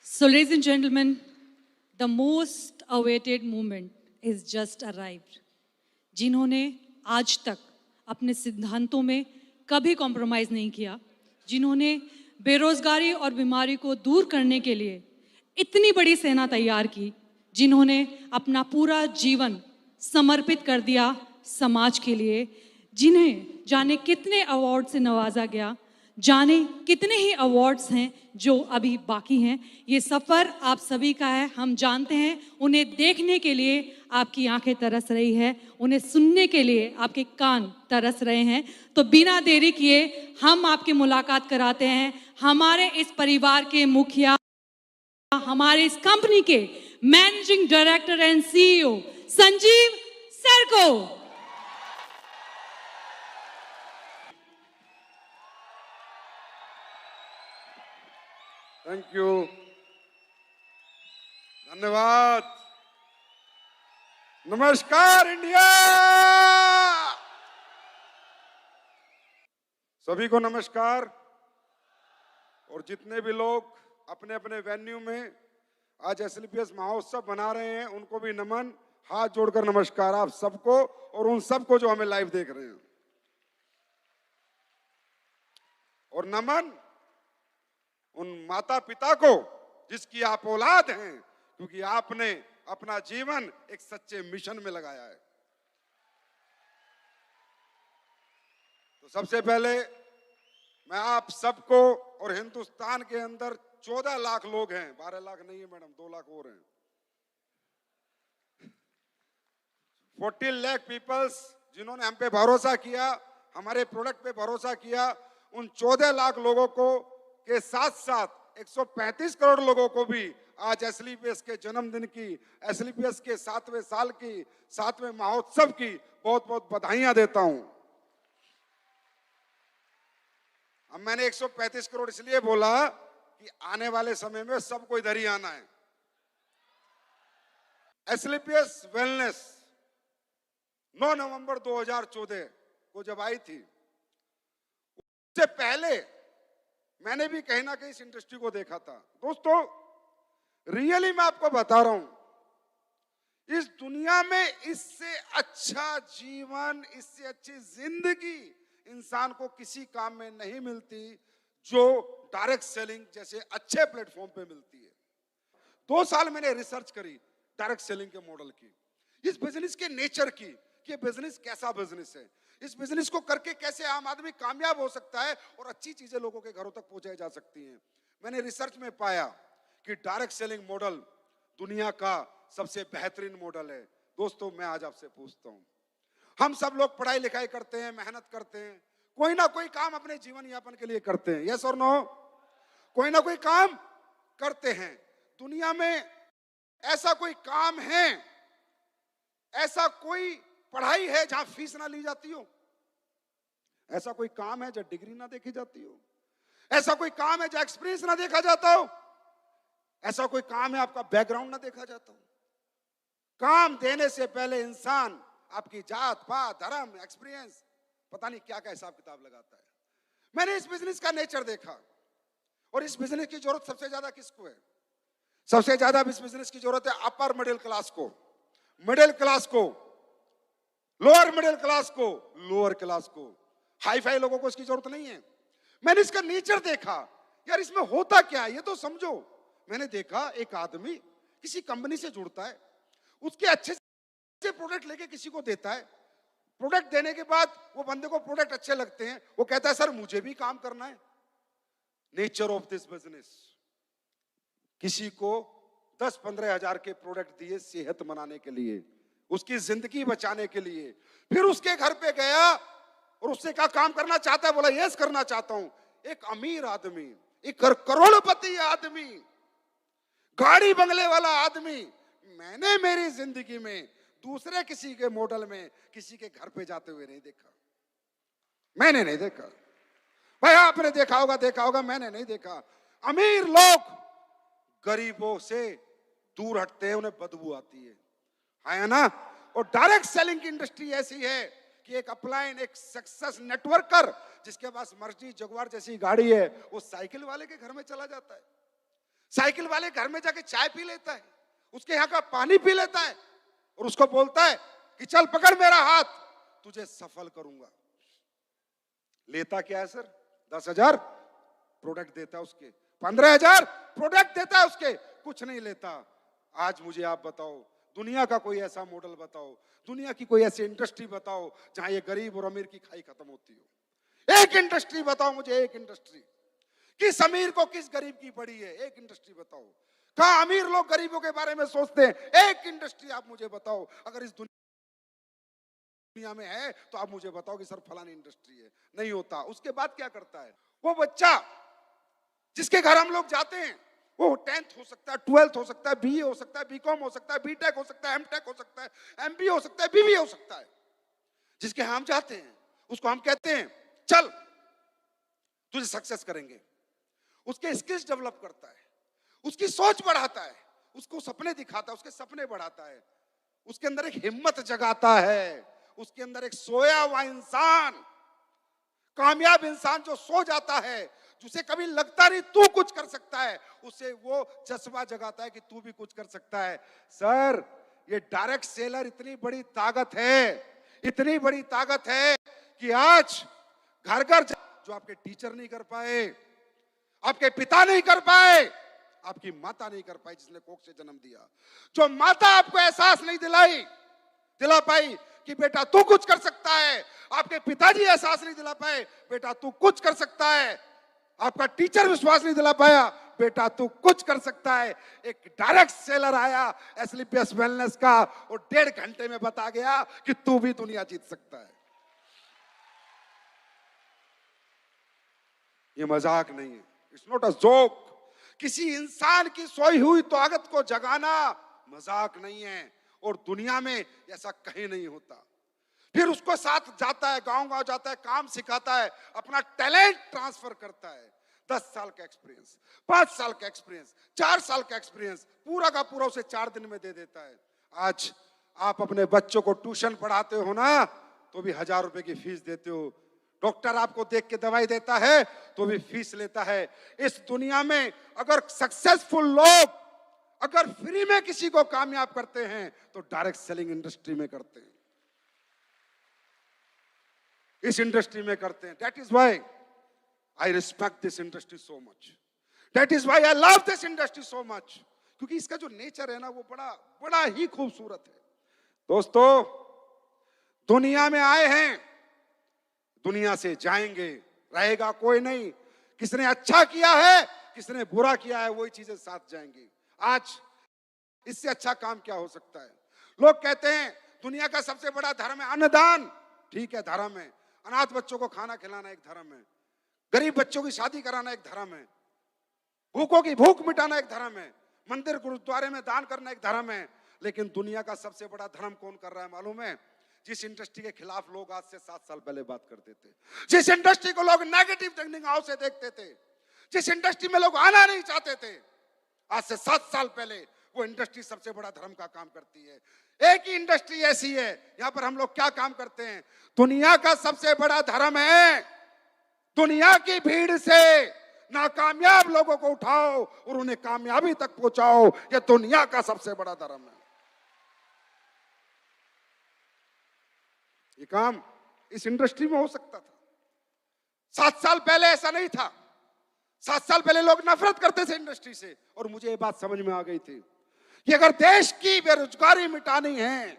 So, ladies and gentlemen, the most awaited moment is just arrived. जिन्होंने आज तक अपने सिद्धांतों में कभी कॉम्प्रोमाइज़ नहीं किया, जिन्होंने बेरोजगारी और बीमारी को दूर करने के लिए इतनी बड़ी सेना तैयार की, जिन्होंने अपना पूरा जीवन समर्पित कर दिया समाज के लिए, जिन्हें जाने कितने अवार्ड से नवाजा गया, जाने कितने ही अवार्ड्स हैं जो अभी बाकी हैं। ये सफ़र आप सभी का है, हम जानते हैं। उन्हें देखने के लिए आपकी आंखें तरस रही है, उन्हें सुनने के लिए आपके कान तरस रहे हैं। तो बिना देरी किए हम आपकी मुलाकात कराते हैं हमारे इस परिवार के मुखिया, हमारे इस कंपनी के managing director and CEO Sanjeev sir को। थैंक यू, धन्यवाद। नमस्कार इंडिया, सभी को नमस्कार। और जितने भी लोग अपने अपने वेन्यू में आज एसएलपीएस महोत्सव बना रहे हैं, उनको भी नमन, हाथ जोड़कर नमस्कार आप सबको, और उन सबको जो हमें लाइव देख रहे हैं। और नमन उन माता पिता को जिसकी आप औलाद हैं, क्योंकि आपने अपना जीवन एक सच्चे मिशन में लगाया है। तो सबसे पहले मैं आप सबको, और हिंदुस्तान के अंदर 14 लाख लोग हैं, 12 लाख नहीं है मैडम, 2 लाख और हैं, 14 लाख पीपल्स जिन्होंने हम पे भरोसा किया, हमारे प्रोडक्ट पे भरोसा किया, उन 14 लाख लोगों को के साथ साथ 135 करोड़ लोगों को भी आज एसएलपीएस के जन्मदिन की, एसएलपीएस के 7वें साल की, 7वें महोत्सव की बहुत बहुत बधाइयां देता हूं। अब मैंने 135 करोड़ इसलिए बोला कि आने वाले समय में सबको इधर ही आना है। एसएलपीएस वेलनेस 9 नवंबर 2014 को जब आई थी, उससे पहले मैंने भी कहीं ना कहीं इस इंडस्ट्री को देखा था। दोस्तों, रियली मैं आपको बता रहा हूं, इस दुनिया में इससे अच्छा जीवन, इससे अच्छी जिंदगी इंसान को किसी काम में नहीं मिलती जो डायरेक्ट सेलिंग जैसे अच्छे प्लेटफॉर्म पे मिलती है। 2 साल मैंने रिसर्च करी डायरेक्ट सेलिंग के मॉडल की, इस बिजनेस के नेचर की, कि बिजनेस कैसा बिजनेस है, इस बिजनेस को करके कैसे आम आदमी कामयाब हो सकता है और अच्छी चीजें लोगों के घरों तक पहुंचाई जा सकती हैं। मैंने रिसर्च में पाया कि डायरेक्ट सेलिंग मॉडल दुनिया का सबसे बेहतरीन मॉडल है। दोस्तों, मैं आज आपसे पूछता हूं, हम सब लोग पढ़ाई लिखाई करते हैं, मेहनत करते हैं, कोई ना कोई काम अपने जीवन यापन के लिए करते हैं, यस और नो? कोई ना कोई काम करते हैं। दुनिया में ऐसा कोई काम है, ऐसा कोई पढ़ाई है जहां फीस ना ली जाती हो? ऐसा कोई काम है जहां डिग्री ना देखी जाती हो? ऐसा कोई काम है जहां एक्सपीरियंस ना देखा जाता हो? ऐसा कोई काम है आपका बैकग्राउंड ना देखा जाता हो? काम देने से पहले इंसान आपकी जात पात, धर्म, एक्सपीरियंस, पता नहीं क्या क्या हिसाब किताब लगाता है। मैंने इस बिजनेस का नेचर देखा, और इस बिजनेस की जरूरत सबसे ज्यादा किसको है? सबसे ज्यादा इस बिजनेस की जरूरत है अपर मिडिल क्लास को, मिडिल क्लास को, लोअर मिडिल क्लास को, लोअर क्लास को। हाई फाई लोगों को इसकी जरूरत नहीं है। मैंने इसका नेचर देखा, यार इसमें होता क्या है ये तो समझो। मैंने देखा एक आदमी किसी कंपनी से जुड़ता है, उसके अच्छे से प्रोडक्ट लेके किसी को देता है, प्रोडक्ट देने के बाद वो बंदे को प्रोडक्ट अच्छे लगते हैं, वो कहता है सर मुझे भी काम करना है। नेचर ऑफ दिस बिजनेस, किसी को 10-15 हजार के प्रोडक्ट दिए सेहत बनाने के लिए, उसकी जिंदगी बचाने के लिए, फिर उसके घर पे गया और उससे कहा काम करना चाहता है? बोला यस करना चाहता हूं। एक अमीर आदमी, एक करोड़पति आदमी, गाड़ी बंगले वाला आदमी, मैंने मेरी जिंदगी में दूसरे किसी के मॉडल में किसी के घर पे जाते हुए नहीं देखा। मैंने नहीं देखा भाई, आपने देखा होगा, मैंने नहीं देखा। अमीर लोग गरीबों से दूर हटते हैं, उन्हें बदबू आती है ना? और डायरेक्ट सेलिंग की इंडस्ट्री ऐसी है कि एक अपलाइन, एक सक्सेस नेटवर्कर जिसके पास मर्जी जगुआर जैसी गाड़ी है, वो साइकिल वाले के घर में चला जाता है। साइकिल वाले घर में जाके चाय पी लेता है, उसके यहाँ का पानी पी लेता है और उसको बोलता है कि चल पकड़ मेरा हाथ, तुझे सफल करूंगा। लेता क्या है सर? 10,000 प्रोडक्ट देता है उसके, 15,000 प्रोडक्ट देता है उसके, कुछ नहीं लेता। आज मुझे आप बताओ, दुनिया का कोई ऐसा मॉडल बताओ, दुनिया की कोई ऐसी इंडस्ट्री बताओ जहां ये गरीब और अमीर की खाई खत्म होती हो। एक इंडस्ट्री बताओ मुझे, एक इंडस्ट्री। किस अमीर को किस गरीब की पड़ी है? एक इंडस्ट्री बताओ। कहां अमीर लोग गरीबों के बारे में सोचते हैं? एक इंडस्ट्री आप मुझे बताओ। अगर इस दुनिया में है तो आप मुझे बताओ कि सर फलानी इंडस्ट्री है। नहीं होता। उसके बाद क्या करता है वो बच्चा जिसके घर हम लोग जाते हैं? वो 10th हो सकता है, 12th हो सकता है, बीए हो सकता है, बीकॉम हो सकता है, बीटेक हो सकता है, एमटेक हो सकता है, एमबीए हो सकता है, बीबीए हो सकता है। जिसके हम जाते हैं उसको हम कहते हैं चल तुझे सक्सेस करेंगे। उसके स्किल्स डेवलप करता है, उसकी सोच बढ़ाता है, उसको सपने दिखाता है, उसके सपने बढ़ाता है, उसके अंदर एक हिम्मत जगाता है, उसके अंदर एक सोया हुआ इंसान, कामयाब इंसान जो सो जाता है, जिसे कभी लगता नहीं तू कुछ कर सकता है, उसे वो जज्बा जगाता है कि तू भी कुछ कर सकता है। सर ये डायरेक्ट सेलर इतनी बड़ी ताकत है, इतनी बड़ी ताकत है कि आज घर घर जो आपके टीचर नहीं कर पाए, आपके पिता नहीं कर पाए, आपकी माता नहीं कर पाई जिसने कोख से जन्म दिया, जो माता आपको एहसास नहीं दिला पाई कि बेटा तू कुछ कर सकता है, आपके पिताजी एहसास नहीं दिला पाए बेटा तू कुछ कर सकता है, आपका टीचर विश्वास नहीं दिला पाया बेटा तू कुछ कर सकता है। एक डायरेक्ट सेलर आया एसलीपीएस वेलनेस का और 1.5 घंटे में बता गया कि तू भी दुनिया जीत सकता है। ये मजाक नहीं है, इट्स नॉट अ जोक। किसी इंसान की सोई हुई ताकत को जगाना मजाक नहीं है और दुनिया में ऐसा कहीं नहीं होता। फिर उसको साथ जाता है, गांव-गांव जाता है, काम सिखाता है, अपना टैलेंट ट्रांसफर करता है। 10 साल का एक्सपीरियंस, 5 साल का एक्सपीरियंस, 4 साल का एक्सपीरियंस पूरा का पूरा उसे 4 दिन में दे देता है। आज आप अपने बच्चों को ट्यूशन पढ़ाते हो ना तो भी 1,000 रुपए की फीस देते हो। डॉक्टर आपको देख के दवाई देता है तो भी फीस लेता है। इस दुनिया में अगर सक्सेसफुल लोग अगर फ्री में किसी को कामयाब करते हैं तो डायरेक्ट सेलिंग इंडस्ट्री में करते हैं, इस इंडस्ट्री में करते हैं। That is why I respect this industry so much, that is why I love this industry so much, क्योंकि इसका जो नेचर है ना वो बड़ा ही खूबसूरत है। दोस्तों दुनिया में आए हैं, दुनिया से जाएंगे, रहेगा कोई नहीं। किसने अच्छा किया है, किसने बुरा किया है, वही चीजें साथ जाएंगी। आज इससे अच्छा काम क्या हो सकता है? लोग कहते हैं दुनिया का सबसे बड़ा धर्म है अन्नदान। ठीक है, धर्म है। अनाथ बच्चों को खाना खिलाना एक धर्म है, गरीब बच्चों की शादी कराना एक धर्म है, भूखों की भूख मिटाना एक धर्म है, मंदिर गुरुद्वारे में दान करना एक धर्म है। लेकिन दुनिया का सबसे बड़ा धर्म कौन कर रहा है मालूम है? जिस इंडस्ट्री के खिलाफ लोग आज से 7 साल पहले बात करते थे, जिस इंडस्ट्री को लोग नेगेटिव निगाहों से देखते थे, जिस इंडस्ट्री में लोग आना नहीं चाहते थे, आज से 7 साल पहले वो इंडस्ट्री सबसे बड़ा धर्म का काम करती है। एक ही इंडस्ट्री ऐसी है, यहां पर हम लोग क्या काम करते हैं? दुनिया का सबसे बड़ा धर्म है दुनिया की भीड़ से नाकामयाब लोगों को उठाओ और उन्हें कामयाबी तक पहुंचाओ। यह दुनिया का सबसे बड़ा धर्म है। ये काम इस इंडस्ट्री में हो सकता था। 7 साल पहले ऐसा नहीं था। 7 साल पहले लोग नफरत करते थे इंडस्ट्री से और मुझे ये बात समझ में आ गई थी कि अगर देश की बेरोजगारी मिटानी है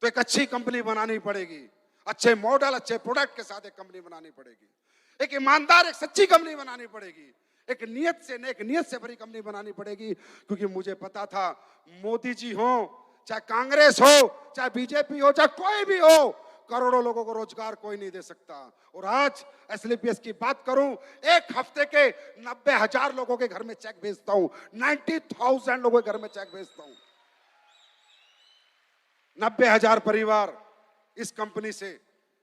तो एक अच्छी कंपनी बनानी पड़ेगी, अच्छे मॉडल, अच्छे प्रोडक्ट के साथ एक कंपनी बनानी पड़ेगी, एक ईमानदार, एक सच्ची कंपनी बनानी पड़ेगी, एक नीयत से भरी कंपनी बनानी पड़ेगी। क्योंकि मुझे पता था मोदी जी हो, चाहे कांग्रेस हो, चाहे बीजेपी हो, चाहे कोई भी हो, करोड़ों लोगों को रोजगार कोई नहीं दे सकता। और आज एसलीपीएस की बात करूं, एक हफ्ते के 90,000 लोगों के घर में चेक भेजता हूं, 90,000 लोगों के घर में चेक भेजता हूं। 90,000 परिवार इस कंपनी से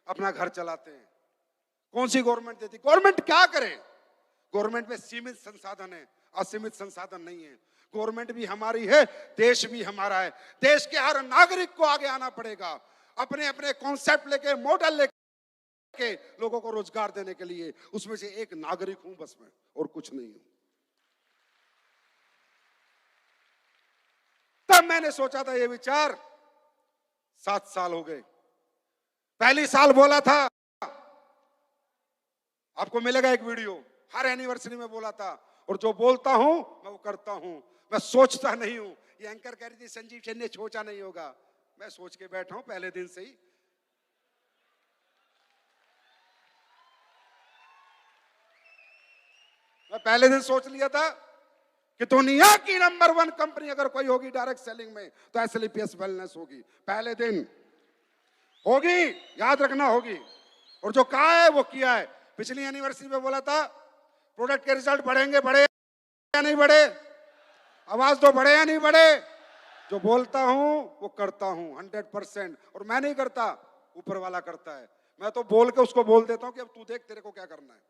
अपना घर चलाते हैं। कौन सी गवर्नमेंट देती? गवर्नमेंट क्या करे? गवर्नमेंट में सीमित संसाधन है, असीमित संसाधन नहीं है। गवर्नमेंट भी हमारी है, देश भी हमारा है। देश के हर नागरिक को आगे आना पड़ेगा, अपने अपने कॉन्सेप्ट लेके, मॉडल लेके लोगों को रोजगार देने के लिए। उसमें से एक नागरिक हूं बस मैं, और कुछ नहीं हूं। मैंने सोचा था ये विचार 7 साल हो गए। पहली साल बोला था, आपको मिलेगा एक वीडियो, हर एनिवर्सरी में बोला था, और जो बोलता हूं मैं वो करता हूं, मैं सोचता नहीं हूं। ये एंकर कह रही थी संजीव सेन ने सोचा नहीं होगा, मैं सोच के बैठा हूं पहले दिन से ही। मैं पहले दिन सोच लिया था कि दुनिया की नंबर 1 कंपनी अगर कोई होगी डायरेक्ट सेलिंग में तो एसएलपीएस वेलनेस होगी। पहले दिन होगी, याद रखना होगी। और जो कहा है वो किया है। पिछली एनिवर्सरी में बोला था प्रोडक्ट के रिजल्ट बढ़ेंगे, बढ़े या नहीं बढ़े? आवाज दो, बढ़े या नहीं बढ़े? जो बोलता हूं वो करता हूं 100%। और मैं नहीं करता, ऊपर वाला करता है। मैं तो बोल के उसको बोल देता हूं कि अब तू देख तेरे को क्या करना है।